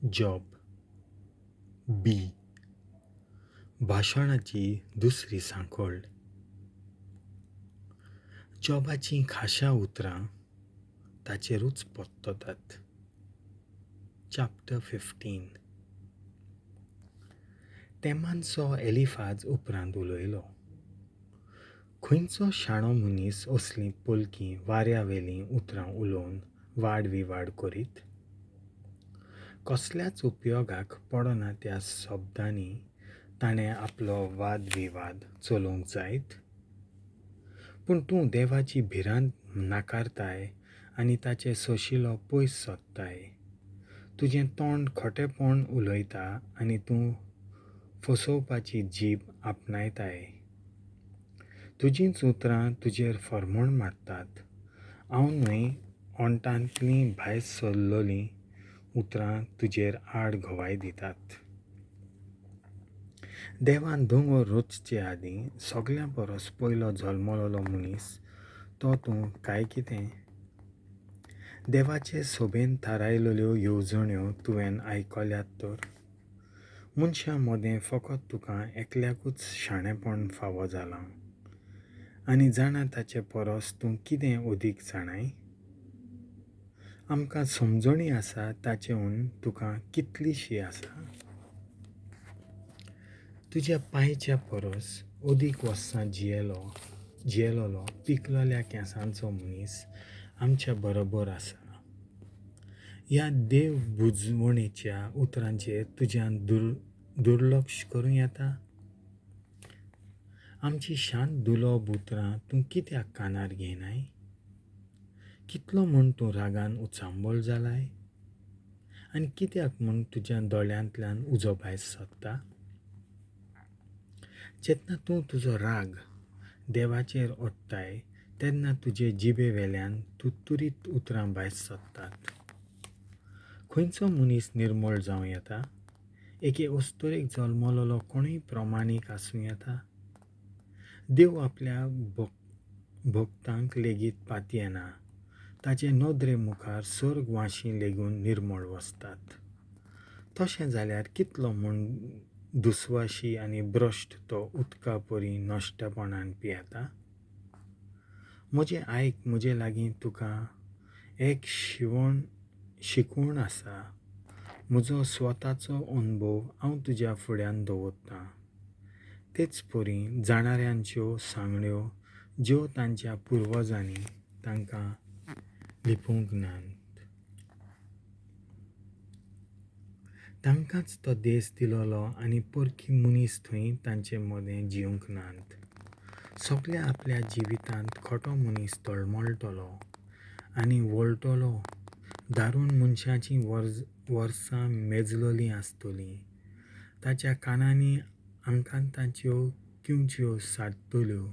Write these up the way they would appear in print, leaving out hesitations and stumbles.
Job B. भाशणाची दुसरी सांखोळ. जॉबाची खाशा उतरां ताचेरूच पोत्ततात. चॅप्टर 15. तेमानचो एलिफाज उपरांत उलयलो. खंयचो शाणो मनीस असलीं पोलकी वाऱ्यावेलीं उतरां उलोवन वाडविवाड करीत? कसल्याच उपयोगाक पडना त्या शब्दांनी ताणें आपलो वादविवाद चलोवंक जायत? पूण तूं देवाची भिरांत नाकारताय आनी ताचे सोशिलो पयस सोदताय. तुजें तोंड खोटेपण उलयता आनी तूं फसोवपाची जीब आपणायताय. तुजींच उतरां तुजेर फर्मोण मारतात. हांव न्हय ओंटांतलीं भायर सरलोलीं उतरां तुजेर आड घोवाय दितात. देवान दोंगर रचचे आदीं सगळ्यां परस पयलो जल्मलोलो मनीस तो तूं काय कितें? देवाचे सोबेन थारायलेल्यो येवजण्यो तुवें आयकल्यात तर? मनशा मोदें फकत तुका एकल्याकूच शाणेपण फावो जालां आनी जाणा ताचे परस तूं कितें अदीक जाणाय? आमकां समजणी आसा ताचेहून तुका कितलीशी आसा? तुज्या पांयच्या परस अदीक वर्सां जियेलोलो पिकलोल्या केंसांचो मनीस आमच्या बरोबर आसा. ह्या देवबुजवणेच्या उतरांचेर तुज्यान दुर्लक्ष करूं येता? आमची शांत दुलोब उतरां तूं कित्याक कानार घेयनाय? कितलो म्हूण तूं रागान उचांबळ जालाय? आनी कित्याक म्हूण तुज्या दोळ्यांतल्यान उजो भायर सोदता? जेन्ना तूं तुजो राग देवाचेर ओडटाय तेन्ना तुजे जिबेवेल्यान तुरतुरीत उतरां भायर सोदतात. खंयचो मनीस निर्मळ जावं येता? एके अस्तोरेक जल्मलोलो कोणूय प्रमाणीक आसूं येता? देव आपल्या भक्तांक लेगीत पातयेना. ताचे नदरे मुखार सर्ग वाशी लेगून निर्मळ वसतात. तशें जाल्यार कितलो म्हूण दुस्वाशी आनी भ्रश्ट तो उदका परी नश्टपणान पियेता? म्हजें आयक, म्हजे लागीं तुका एक शिकवण आसा. म्हजो स्वताचो अनुभव हांव तुज्या फुड्यान दवरतां. तेच परी जाणाऱ्यांच्यो सांगण्यो ज्यो तांच्या पुर्वजांनी तांकां लिपूंक नात. तांकांच तो देश दिलोलो आनी परकी मनीस थंय तांचे मदें जिवंक नात. सगळ्या आपल्या जिवितांत खोटो मनीस तळमळटलो आनी वळटलो. दारूण मनशाची वर्सां मेजलोलीं आसतलीं. ताच्या कानांनी आकांताच्यो किंच्यो साडटल्यो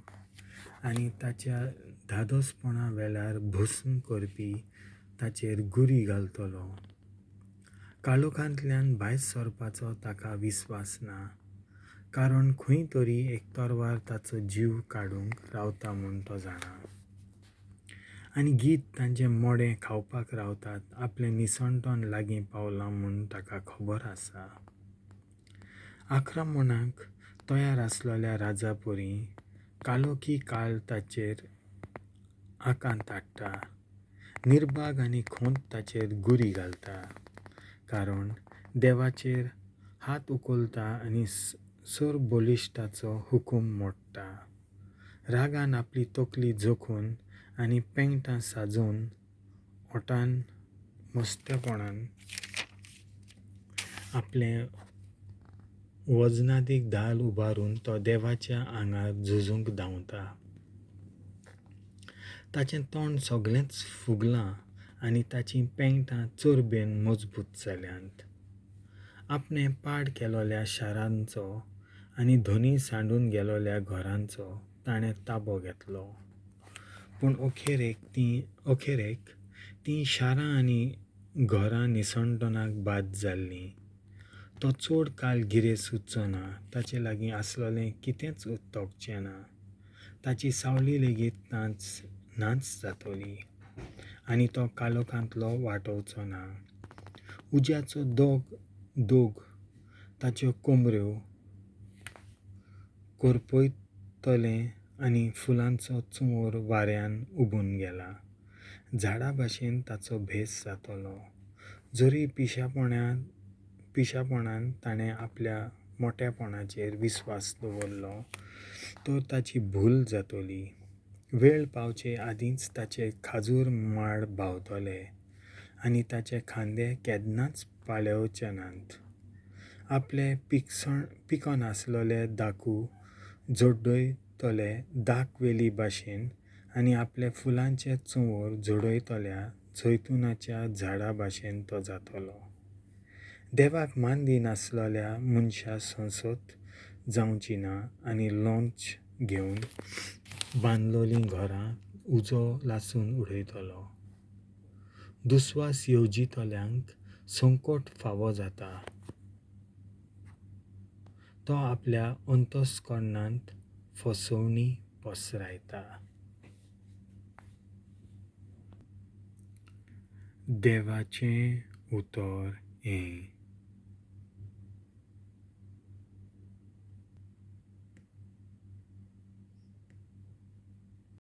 आनी ताच्या धादोसपणा वेल्यार भस्म करपी ताचेर गुरी घालतलो. काळोखांतल्यान भायर सरपाचो ताका विस्वास ना, कारण खंय तरी एक तरवार ताचो जीव काडूंक रावता म्हूण तो जाणा. आनी गीत तांचें मोडें खावपाक रावतात. आपलें निसणटण लागीं पावलां म्हूण ताका खबर आसा. आक्रमणाक तयार आसलोल्या राजा परी कालोखी काळ ताचेर आकांत हाडटा. निर्भाग आनी खोंत ताचेर गुरी घालता. कारण देवाचेर हात उखलता आनी सर बलिश्टाचो हुकूम मोडटा. रागान आपली तकली जोखून आनी पेंगटां साजोवन ओटान मस्तेपणान आपलें वजनादीक धाल उबारून तो देवाच्या आंगार झुजूंक धांवता. ताचें तोंड सगळेंच फुगलां आनी ताचीं पेंगटां चरबेन मजबूत जाल्यांत. आपणें पाड केलोल्या शारांचो आनी धनी सांडून गेलोल्या घरांचो ताणें ताबो घेतलो. पूण अखेरेक तीं शारां आनी घरां निसणटणाक बाद जाल्लीं. तो चड काल गिरेस उरचो ना. ताचे लागीं आसलोलें कितेंच तोगचें ना. ताची सावळी लेगीत नाच जातली आनी तो कालोखांतलो वाटोवचो ना. उज्याचो दोग ताच्यो कोमऱ्यो करपयतलें आनी फुलांचो चोर वाऱ्यान उबून गेला. झाडा भाशेन ताचो भेस जातलो. जरी पिशापणान ताणें आपल्या मोठ्यापणाचेर विस्वास दवरलो तर ताची भूल जातली. वेळ पावचे आदींच ताचे खाजूर माड भावतले आनी ताचे खांदे केन्नाच पाळेवचे नात. आपले पिकोनास्लोले दाku zhoddoitolê dak-veli भाशेन आनी आपले फुलांचे चोंवर zhoddoitolea zoitunachea झाडा भाशेन तो जातलो. देवाक मandi naslolea mon'xa संसत जावची ना आनी लॉन्च घेवन बांदलोलीं घरां उजो लासून उडयतलो. दुस्वास येवजितल्यांक संकट फावो जाता. तो आपल्या अंतस्करणांत फसवणी पसरायता. देवाचें उतर हें